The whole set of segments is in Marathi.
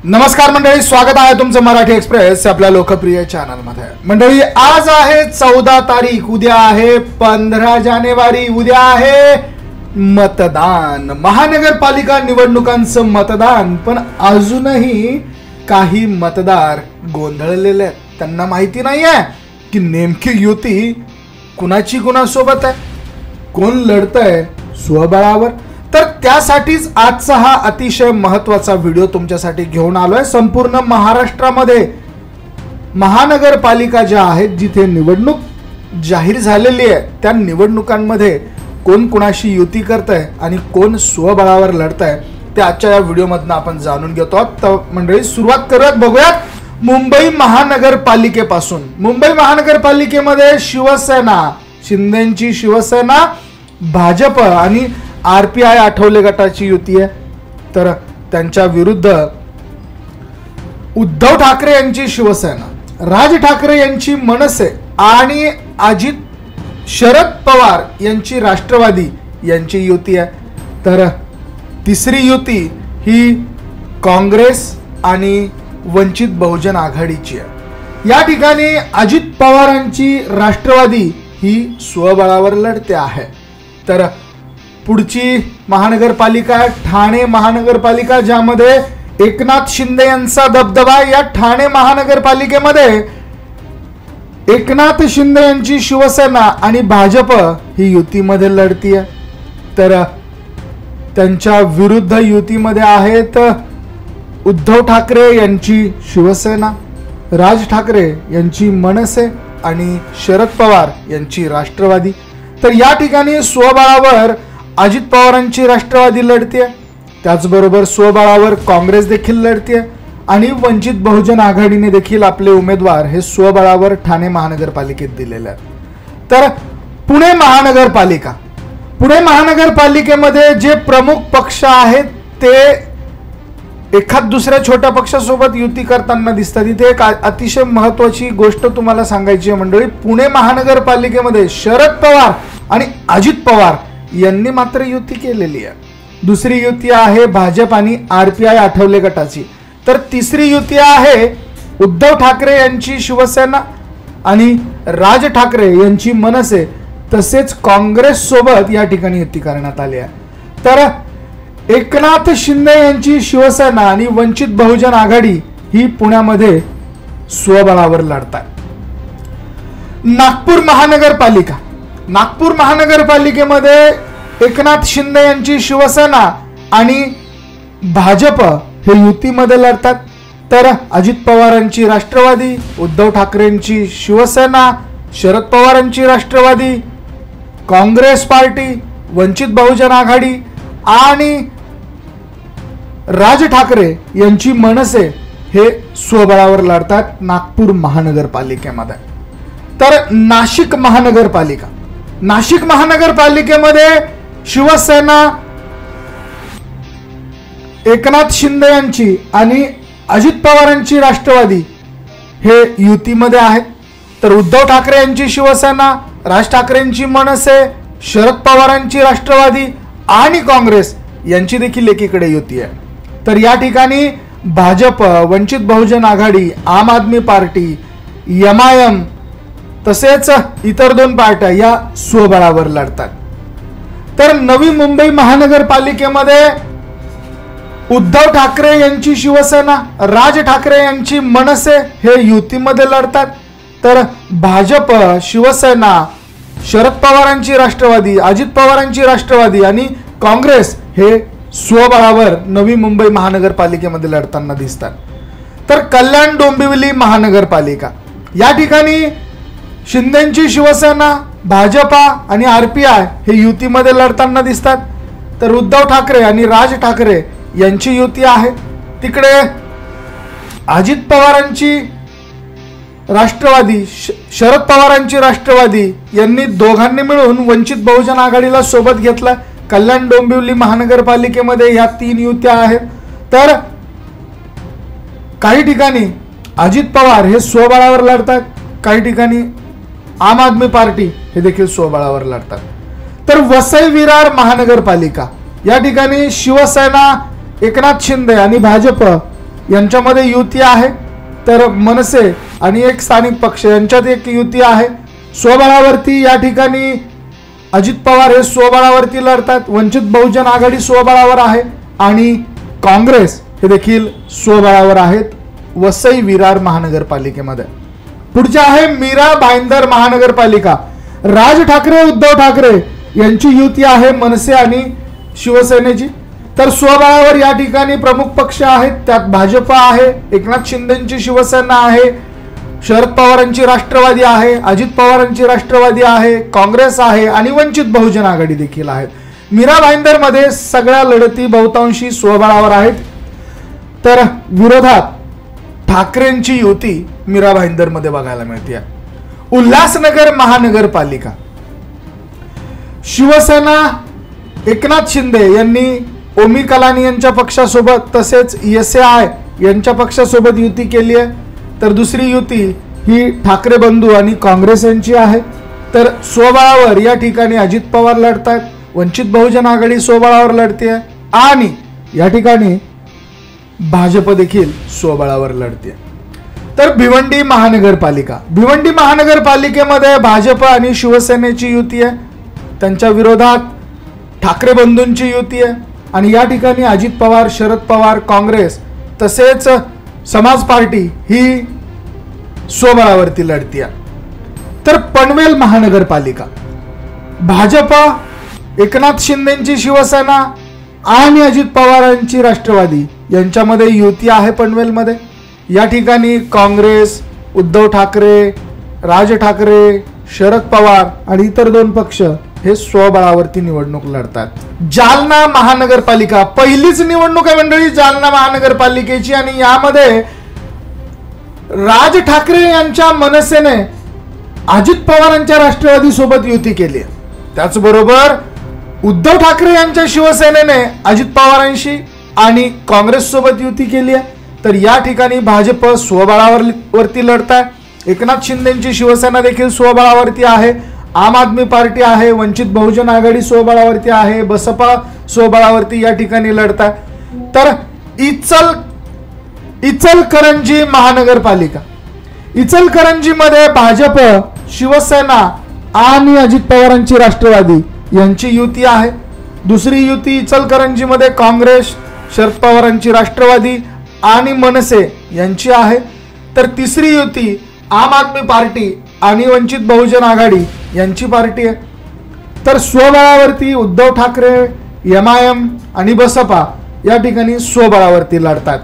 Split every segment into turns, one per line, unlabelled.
नमस्कार मंडळी, स्वागत आहे तुमचं मराठी एक्सप्रेस आपल्या लोकप्रिय चॅनल मध्ये। मंडळी, आज आहे 14 तारीख, उद्या आहे 15 जानेवारी, उद्या आहे मतदान, महानगरपालिका निवडणुकांचं मतदान। पण अजूनही काही मतदार गोंधळलेले आहेत, त्यांना माहिती नाहीये की नेमकी युती कुणाची कुणासोबत आहे, कोण लढतंय स्वबळावर। तर त्यासाठीच आजचा हा अतिशय महत्त्वाचा व्हिडिओ तुमच्यासाठी घेऊन आलोय। संपूर्ण महाराष्ट्रामध्ये महानगरपालिका ज्या आहेत, जिथे निवडणूक जाहीर झालेली आहे, त्या निवडणुकांमध्ये कोण कुणाशी युती करतंय आणि कोण स्वबळावर लढतंय ते आजच्या या व्हिडिओमधून आपण जाणून घेतो आहोत। तर मंडळी, सुरुवात करूयात, बघूयात मुंबई महानगरपालिकेपासून। मुंबई महानगरपालिकेमध्ये शिवसेना, शिंदेची शिवसेना, भाजप आणि आरपीआय आठवले गटाची युती आहे। तर त्यांच्या विरुद्ध उद्धव ठाकरे यांची शिवसेना, राज ठाकरे यांची मनसे आणि शरद पवार यांची राष्ट्रवादी यांची युती आहे। तर तिसरी युती ही काँग्रेस आणि वंचित बहुजन आघाडीची आहे। या ठिकाणी अजित पवारांची राष्ट्रवादी ही स्वबळावर लढते आहे। तर पुढची महानगरपालिका ठाणे महानगरपालिका, ज्यामध्ये एकनाथ शिंदे यांचा दबदबा। या ठाणे महानगरपालिकेमध्ये एकनाथ शिंदे यांची शिवसेना आणि भाजप ही युतीमध्ये लढतीये। तर त्यांच्या विरुद्ध युतीमध्ये आहेत उद्धव ठाकरे यांची शिवसेना, राज ठाकरे यांची मनसे आणि शरद पवार यांची राष्ट्रवादी। तर या ठिकाणी स्वबळावर अजित पवारांची राष्ट्रवादी लढते, त्याचबरोबर स्वबळावर काँग्रेस देखील लढते आणि वंचित बहुजन आघाडीने देखील आपले उमेदवार हे स्वबळावर ठाणे महानगरपालिकेत दिलेले आहेत। तर पुणे महानगरपालिकेमध्ये जे प्रमुख पक्ष आहेत ते एखाद दुसऱ्या छोट्या पक्षासोबत युती करताना दिसतात। इथे एक अतिशय महत्त्वाची गोष्ट तुम्हाला सांगायची आहे मंडळी। पुणे महानगरपालिकेमध्ये शरद पवार आणि अजित पवार यांनी मात्र युती केलेली आहे। दुसरी युती आहे भाजप आणि आरपीआय आठवले गटाची। तर तिसरी युती आहे उद्धव ठाकरे यांची शिवसेना आणि राज ठाकरे यांची मनसे, तसेच काँग्रेस सोबत या ठिकाणी युती करण्यात आली आहे। तर एकनाथ शिंदे यांची शिवसेना आणि वंचित बहुजन आघाडी ही पुण्यामध्ये स्वबळावर लढतात। नागपूर महानगरपालिकेमध्ये एकनाथ शिंदे यांची शिवसेना आणि भाजप हे युतीमध्ये लढतात। तर अजित पवारांची राष्ट्रवादी, उद्धव ठाकरेंची शिवसेना, शरद पवारांची राष्ट्रवादी, काँग्रेस पार्टी, वंचित बहुजन आघाडी आणि राज ठाकरे यांची मनसे हे स्वबळावर लढतात नागपूर महानगरपालिकेमध्ये। तर नाशिक महानगरपालिकेमध्ये शिवसेना, एकनाथ शिंदे यांची आणि अजित पवारांची राष्ट्रवादी हे युतीमध्ये आहेत। तर उद्धव ठाकरे यांची शिवसेना, राज ठाकरेंची मनसे, शरद पवारांची राष्ट्रवादी आणि काँग्रेस यांची देखील एकीकडे युती आहे। तर या ठिकाणी भाजप, वंचित बहुजन आघाडी, आम आदमी पार्टी, MIM तसेच इतर दोन पार्ट्या या स्वबळावर लढतात। तर नवी मुंबई महानगरपालिकेमध्ये उद्धव ठाकरे यांची शिवसेना, राज ठाकरे यांची मनसे हे युतीमध्ये लढतात। तर भाजप, शिवसेना, शरद पवारांची राष्ट्रवादी, अजित पवारांची राष्ट्रवादी आणि काँग्रेस हे स्वबळावर नवी मुंबई महानगरपालिकेमध्ये लढताना दिसतात। तर कल्याण डोंबिवली महानगरपालिका, या ठिकाणी शिंदेची शिवसेना, भाजपा आणि आरपीआय हे युतीमध्ये लढताना दिसतात। तर उद्धव ठाकरे आणि राज ठाकरे यांची युती आहे। तिकडे अजित पवारांची राष्ट्रवादी, शरद पवारांची राष्ट्रवादी यांनी दोघांनी मिळून वंचित बहुजन आघाडीला सोबत घेतलं। कल्याण डोंबिवली महानगरपालिकेमध्ये ह्या 3 युत्या आहेत। तर काही ठिकाणी अजित पवार हे स्वबळावर लढतात, काही ठिकाणी आम आदमी पार्टी हे देखील स्वबळावर लढतात। तर वसई विरार महानगरपालिका, या ठिकाणी शिवसेना, एकनाथ शिंदे आणि भाजप यांच्यामध्ये युती आहे, तर मनसे आणि एक स्थानिक पक्ष यांच्यात एक युती आहे. स्वबळावरती या ठिकाणी अजित पवार हे स्वबळावरती लढतात, वंचित बहुजन आघाडी स्वबळावर आहे आणि काँग्रेस हे देखील स्वबळावर आहेत वसई विरार महानगरपालिकेमध्ये. पुढचे आहे मीरा भाईंदर महानगरपालिका. राज ठाकरे उद्धव ठाकरे यांची युती आहे मनसे आणि शिवसेनेची. तर स्वबळावर या ठिकाणी प्रमुख पक्ष आहेत, त्यात भाजप आहे, एकनाथ शिंदेची शिवसेना आहे, शरद पवारांची राष्ट्रवादी आहे, अजित पवारांची राष्ट्रवादी आहे, काँग्रेस आहे आणि वंचित बहुजन आघाडी देखील आहेत. मीरा भाईंदर मध्ये सगळ्या लढती बहुतांशी स्वबळावर आहेत. तर विरोधात ठाकरेंची युती मीरा भाईंदर मध्ये बघायला मिळते. उल्हासनगर महानगरपालिका. शिवसेना एकनाथ शिंदे यांनी ओमी कलानी यांच्या पक्षासोबत तसेच SAI यांच्या पक्षासोबत युती केली आहे. तर दुसरी युती ही ठाकरे बंधू आणि काँग्रेस यांची आहे. तर स्वबळावर या ठिकाणी अजित पवार लढतात, वंचित बहुजन आघाडी स्वबळावर लढते आणि या ठिकाणी भाजप देखील स्वबळावर लढते. तर भिवंडी महानगरपालिका. भिवंडी महानगरपालिकेमध्ये भाजप आणि शिवसेनेची युती आहे, त्यांच्या विरोधात ठाकरे बंधूंची युती आहे आणि या ठिकाणी अजित पवार, शरद पवार, काँग्रेस तसेच समाज पार्टी ही स्वबळावरती लढतीये. तर पनवेल महानगरपालिका. भाजप, एकनाथ शिंदेची शिवसेना आणि अजित पवारांची राष्ट्रवादी यांच्यामध्ये युती आहे पनवेलमध्ये. या ठिकाणी काँग्रेस, उद्धव ठाकरे, राज ठाकरे, शरद पवार आणि इतर दोन पक्ष हे स्वबळावरती निवडणूक लढतात. जालना महानगरपालिका. पहिलीच निवडणूक आहे मंडळी जालना महानगरपालिकेची आणि यामध्ये राज ठाकरे यांच्या मनसेने अजित पवारांच्या राष्ट्रवादी सोबत युती केली. त्याचबरोबर उद्धव ठाकरे यांच्या शिवसेनेने अजित पवारांशी आणि काँग्रेस सोबत युती केली आहे. तर या ठिकाणी भाजप स्वबळावरती लढताय, एकनाथ शिंदेची शिवसेना देखील स्वबळावरती आहे, आम आदमी पार्टी आहे, वंचित बहुजन आघाडी स्वबळावरती आहे, बसपा स्वबळावरती या ठिकाणी लढताय. तर इचलकरंजी महानगरपालिका. इचलकरंजी मध्ये भाजप, शिवसेना आणि अजित पवारांची राष्ट्रवादी यांची युती आहे. दुसरी युती इचलकरंजी मध्ये काँग्रेस, शरद पवारांची राष्ट्रवादी आणि मनसे यांची आहे. तर तिसरी युती आम आदमी पार्टी आणि वंचित बहुजन आघाडी यांची पार्टी आहे. तर स्वबळावरती उद्धव ठाकरे, MIM आणि बसपा या ठिकाणी स्वबळावरती लढतात.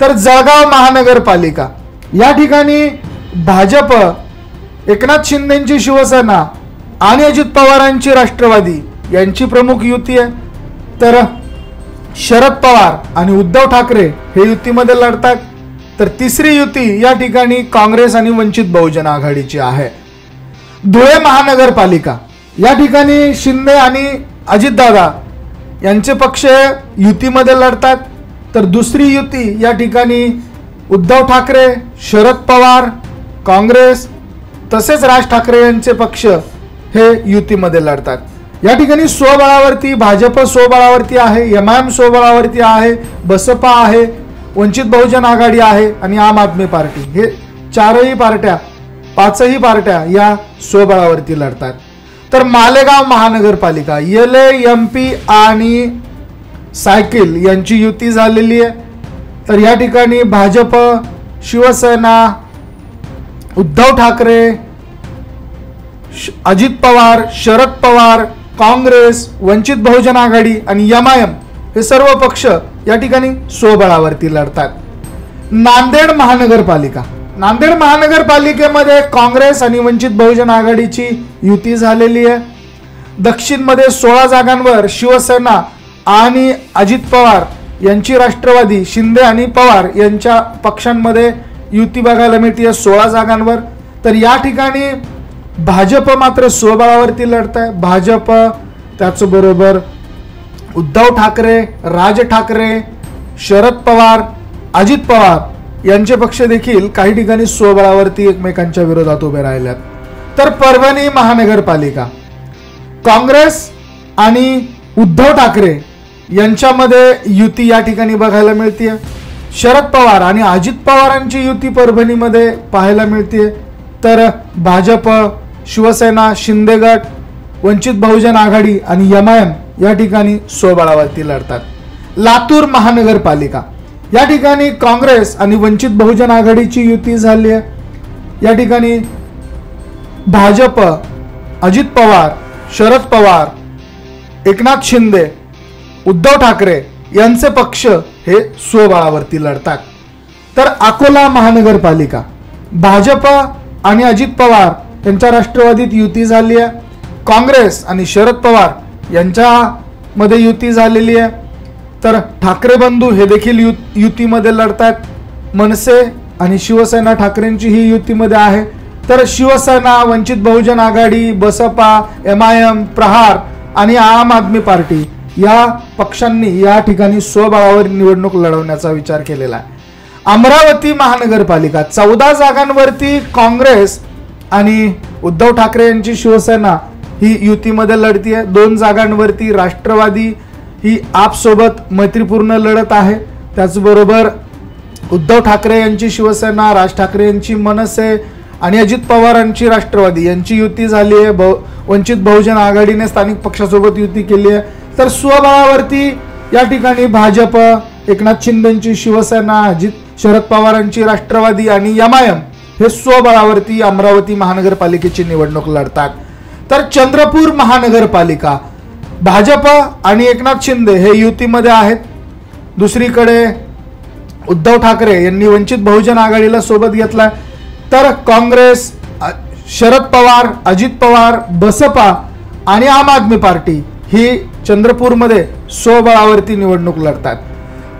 तर जळगाव महानगरपालिका. या ठिकाणी भाजप, एकनाथ शिंदेची शिवसेना आणि अजित पवारांची राष्ट्रवादी यांची प्रमुख युती आहे. तर शरद पवार आणि उद्धव ठाकरे हे युतीमध्ये लढतात. तर तिसरी युती या ठिकाणी काँग्रेस आणि वंचित बहुजन आघाडीची आहे. धुळे महानगरपालिका. या ठिकाणी शिंदे आणि अजितदादा यांचे पक्ष युतीमध्ये लढतात. तर दुसरी युती या ठिकाणी उद्धव ठाकरे, शरद पवार, काँग्रेस तसेच राज ठाकरे यांचे पक्ष हे युतीमध्ये लढतात. या ठिकाणी स्वबळावरती भाजप स्वबळावरती आहे, MIM स्वबळावरती आहे, बसपा आहे, वंचित बहुजन आघाडी आहे आणि आम आदमी पार्टी हे पाचही पार्ट्या या स्वबळावरती लढतात. तर मालेगाव महानगरपालिका. LA-MP आणि सायकल यांची युती झालेली आहे. तर या ठिकाणी भाजप, शिवसेना, उद्धव ठाकरे, अजित पवार, शरद पवार, काँग्रेस, वंचित बहुजन आघाडी आणि MIM हे सर्व पक्ष या ठिकाणी स्वबळावरती लढतात. नांदेड महानगरपालिका. नांदेड महानगरपालिकेमध्ये काँग्रेस आणि वंचित बहुजन आघाडीची युती झालेली आहे. दक्षिणमध्ये 16 जागांवर शिवसेना आणि अजित पवार यांची राष्ट्रवादी, शिंदे आणि पवार यांच्या पक्षांमध्ये युती बघायला मिळते 16 जागांवर. तर या ठिकाणी भाजप मात्र स्वबळावरती लढत आहे. भाजप, त्याचबरोबर उद्धव ठाकरे, राज ठाकरे, शरद पवार, अजित पवार यांचे पक्ष देखील काही ठिकाणी स्वबळावरती एकमेकांच्या विरोधात उभे राहिल्यात. तर परभणी महानगरपालिका. काँग्रेस आणि उद्धव ठाकरे यांच्यामध्ये युती या ठिकाणी बघायला मिळते. शरद पवार आणि अजित पवारांची युती परभणीमध्ये पाहायला मिळते, तर भाजप, शिवसेना, शिंदे गट, वंचित बहुजन आघाडी आणि एमआयएम या ठिकाणी स्वबळावरती लढतात. लातूर महानगरपालिका या ठिकाणी काँग्रेस आणि वंचित बहुजन आघाडीची युती झाली आहे. या ठिकाणी भाजप, अजित पवार, शरद पवार, एकनाथ शिंदे, उद्धव ठाकरे यांचे पक्ष हे स्वबळावरती लढतात. तर अकोला महानगरपालिका भाजप आणि अजित पवार यांच्या राष्ट्रवादीत युती झाली आहे. काँग्रेस आणि शरद पवार यांच्यामध्ये युती झालेली आहे. तर ठाकरे बंधू हे देखील युतीमध्ये लढतात. मनसे आणि शिवसेना ठाकरेंची ही युतीमध्ये आहे. तर शिवसेना, वंचित बहुजन आघाडी, बसपा, एमआयएम, प्रहार आणि आम आदमी पार्टी या पक्षांनी या ठिकाणी स्वबळावर निवडणूक लढवण्याचा विचार केलेला आहे. अमरावती महानगरपालिका 14 जागांवरती काँग्रेस आणि उद्धव ठाकरे यांची शिवसेना ही युतीमध्ये लढतीये. 2 जागांवरती राष्ट्रवादी ही आप सोबत मैत्रीपूर्ण लढत आहे. त्याचबरोबर उद्धव ठाकरे यांची शिवसेना, राज ठाकरे यांची मनसे आणि अजित पवारांची राष्ट्रवादी यांची युती झाली आहे. वंचित बहुजन आघाडीने स्थानिक पक्षासोबत युती केली आहे. तर स्वबळावरती या ठिकाणी भाजप, एकनाथ शिंदेची शिवसेना, शरद पवारांची राष्ट्रवादी आणि एमआयएम हे स्वबळावरती अमरावती महानगरपालिकेची निवडणूक लढतात. तर चंद्रपूर महानगरपालिका भाजप आणि एकनाथ शिंदे हे युतीमध्ये आहेत. दुसरीकडे उद्धव ठाकरे यांनी वंचित बहुजन आघाडीला सोबत घेतलाय. तर काँग्रेस, शरद पवार, अजित पवार, बसपा आणि आम आदमी पार्टी ही चंद्रपूरमध्ये स्वबळावरती निवडणूक लढतात.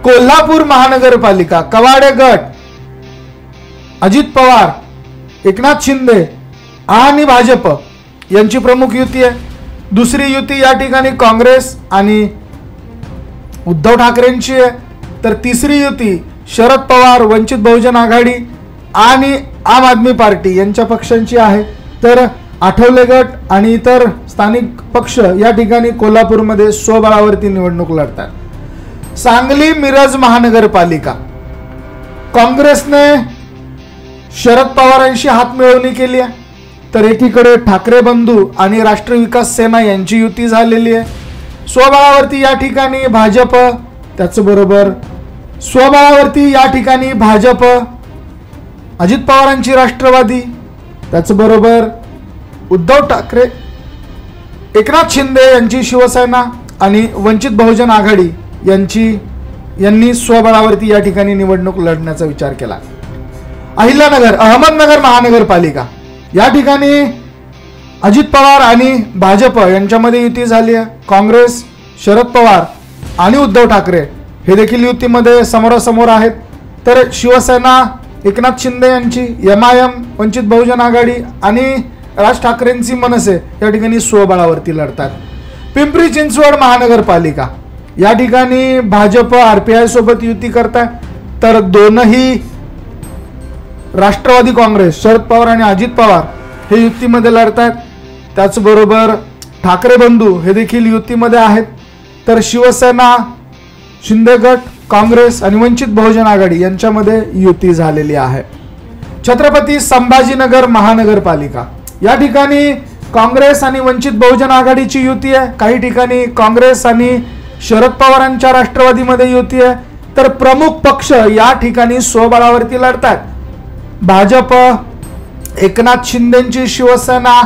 कोल्हापूर महानगरपालिका कवाडे गट, अजित पवार, एकनाथ शिंदे आणि भाजप यांची प्रमुख युती आहे. दुसरी युती या ठिकाणी काँग्रेस आणि उद्धव ठाकरेंची आहे. तर तिसरी युती शरद पवार, वंचित बहुजन आघाडी आणि आम आदमी पार्टी यांच्या पक्षांची आहे. तर आठवले गट आणि इतर स्थानिक पक्ष या ठिकाणी कोल्हापूरमध्ये स्वबळावरती निवडणूक लढतात. सांगली मिरज महानगरपालिका काँग्रेसने शरद पवारांशी हातमिळवणी केली आहे. तर एकीकडे ठाकरे बंधू आणि राष्ट्रीय विकास सेना यांची युती झालेली आहे. स्वबळावरती या ठिकाणी भाजप, त्याचबरोबर स्वबळावरती या ठिकाणी भाजप, अजित पवारांची राष्ट्रवादी, त्याचबरोबर उद्धव ठाकरे, एकनाथ शिंदे यांची शिवसेना आणि वंचित बहुजन आघाडी यांनी स्वबळावरती या ठिकाणी निवडणूक लढण्याचा विचार केला. अहिल्यानगर अहमदनगर महानगरपालिका या ठिकाणी अजित पवार आणि भाजप यांच्यामध्ये युती झाली आहे. काँग्रेस, शरद पवार आणि उद्धव ठाकरे हे देखील युतीमध्ये समोरासमोर आहेत. तर शिवसेना, एकनाथ शिंदे यांची, एमआयएम, वंचित बहुजन आघाडी आणि राज ठाकरेंची मनसे या ठिकाणी स्वबळावरती लढतात. पिंपरी चिंचवड महानगरपालिका या ठिकाणी भाजप आरपीआय सोबत युती करतात. तर दोनही राष्ट्रवादी काँग्रेस, शरद पवार आणि अजित पवार हे युतीमध्ये लढतात. त्याचबरोबर ठाकरे बंधू हे देखील युतीमध्ये आहेत. तर शिवसेना, शिंदे गट, काँग्रेस आणि वंचित बहुजन आघाडी यांच्यामध्ये युती झालेली आहे. छत्रपती संभाजीनगर महानगरपालिका या ठिकाणी काँग्रेस आणि वंचित बहुजन आघाडीची युती आहे. काही ठिकाणी काँग्रेस आणि शरद पवारांच्या राष्ट्रवादीमध्ये युती आहे. तर प्रमुख पक्ष या ठिकाणी स्वबळावरती लढतात. भाजप, एकनाथ शिंदेची शिवसेना,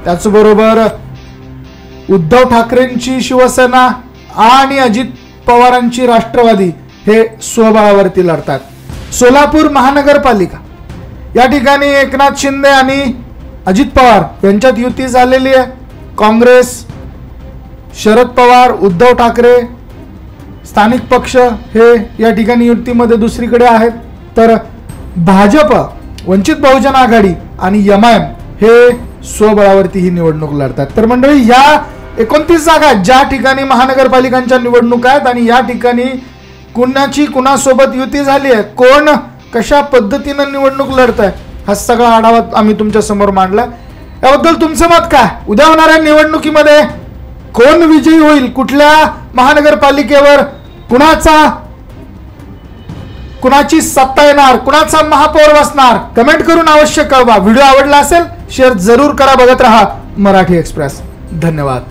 त्याचबरोबर उद्धव ठाकरेंची शिवसेना आणि अजित पवारांची राष्ट्रवादी हे स्वबळावरती लढतात. सोलापूर महानगरपालिका या ठिकाणी एकनाथ शिंदे आणि अजित पवार यांच्यात युती झालेली आहे. काँग्रेस, शरद पवार, उद्धव ठाकरे स्थानिक पक्ष हे या ठिकाणी युतीमध्ये दुसरीकडे आहेत. तर भाजप, वंचित बहुजन आघाडी आणि एमआयएम हे स्वबळावरती ही निवडणूक लढतात. तर मंडळी, या 29 जागा ज्या ठिकाणी महानगरपालिकांच्या निवडणूक आहेत आणि या ठिकाणी कुणाची कुणासोबत युती झाली आहे, कोण कशा पद्धतीने निवडणूक लढत आहे, हा सगळा आढावा आम्ही तुमच्या समोर मांडला. याबद्दल तुमचं मत काय? उद्या होणाऱ्या निवडणुकीमध्ये कोण विजयी होईल? कुठल्या महानगरपालिकेवर कुणाचा कुणाची सत्ता येणार, कुणाचा महापौर बसणार, कमेंट करून अवश्य कळवा. व्हिडिओ आवडला असेल शेअर जरूर करा. बघत रहा मराठी एक्सप्रेस. धन्यवाद.